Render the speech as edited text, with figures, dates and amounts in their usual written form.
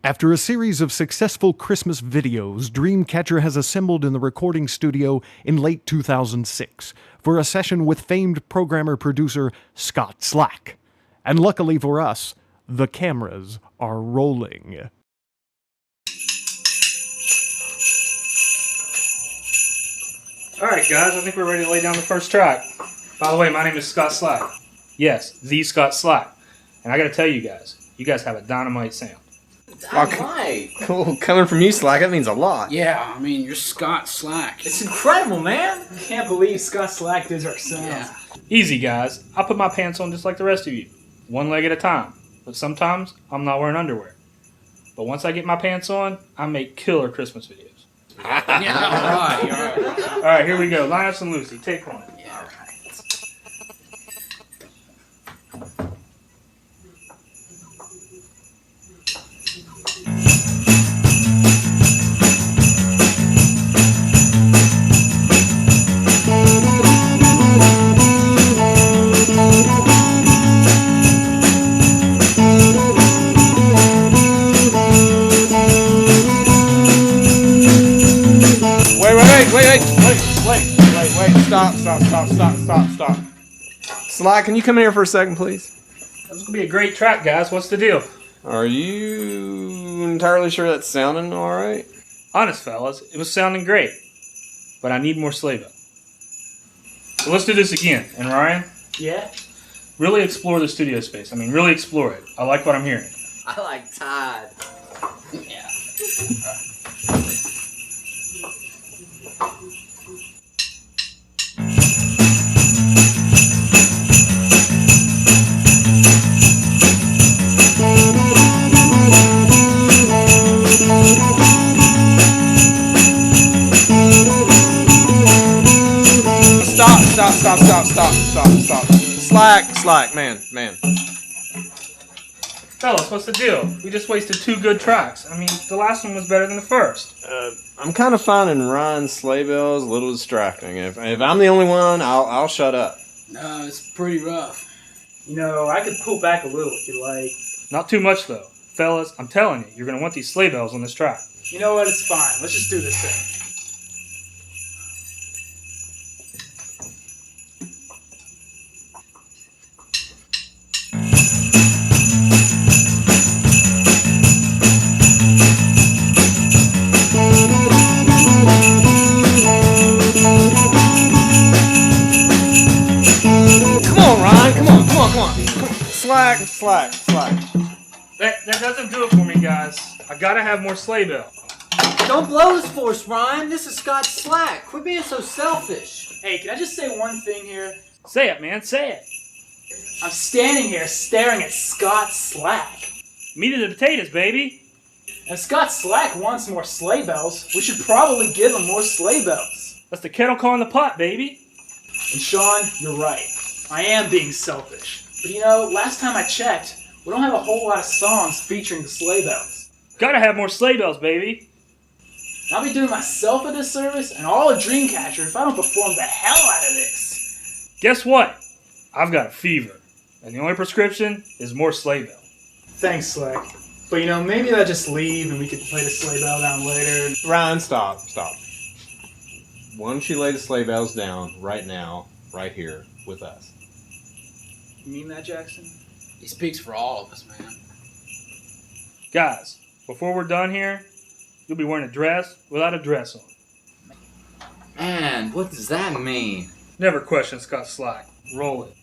After a series of successful Christmas videos, Dreamcatcher has assembled in the recording studio in late 2006 for a session with famed programmer-producer Scott Slack. And luckily for us, the cameras are rolling. Alright guys, I think we're ready to lay down the first track. By the way, my name is Scott Slack. Yes, the Scott Slack. And I gotta tell you guys have a dynamite sound. Dynamite! Cool. Coming from you, Slack, that means a lot. Yeah, I mean, you're Scott Slack. It's incredible, man! I can't believe Scott Slack does our sounds. Yeah. Easy guys, I put my pants on just like the rest of you. One leg at a time. But sometimes, I'm not wearing underwear. But once I get my pants on, I make killer Christmas videos. Yeah, alright. Alright, here we go. Linus and Lucy, take one. Yeah, alright. Stop. Slack, can you come in here for a second, please? This is going to be a great track, guys. What's the deal? Are you entirely sure that's sounding alright? Honest, fellas, it was sounding great. But I need more sleigh bells. So let's do this again. And Ryan? Yeah? Really explore the studio space. I mean, really explore it. I like what I'm hearing. I like Todd. Yeah. Stop. Slack, man. Fellas, what's the deal? We just wasted 2 good tracks. I mean, the last one was better than the first. I'm kind of finding Ryan's sleigh bells a little distracting. If I'm the only one, I'll shut up. No, it's pretty rough. You know, I could pull back a little if you like. Not too much, though. Fellas, I'm telling you, you're going to want these sleigh bells on this track. You know what? It's fine. Let's just do this thing. Come on, Ryan. Come on. Slack. That doesn't do it for me, guys. I gotta have more sleigh bells. Don't blow this for us, Ryan. This is Scott Slack. Quit being so selfish. Hey, can I just say one thing here? Say it, man. Say it. I'm standing here staring at Scott Slack. Meat and the potatoes, baby. And if Scott Slack wants more sleigh bells, we should probably give him more sleigh bells. That's the kettle calling the pot, baby. And Sean, you're right. I am being selfish. But you know, last time I checked, we don't have a whole lot of songs featuring the sleigh bells. Gotta have more sleigh bells, baby. And I'll be doing myself a disservice and all of Dreamcatcher if I don't perform the hell out of this. Guess what? I've got a fever. And the only prescription is more sleigh bell. Thanks, Slack. But you know, maybe I'll just leave and we could play the sleigh bell down later. Ryan, stop. Why don't you lay the sleigh bells down right now, right here, with us? You mean that, Jackson? He speaks for all of us, man. Guys, before we're done here, you'll be wearing a dress without a dress on. Man, what does that mean? Never question Scott Slack. Roll it.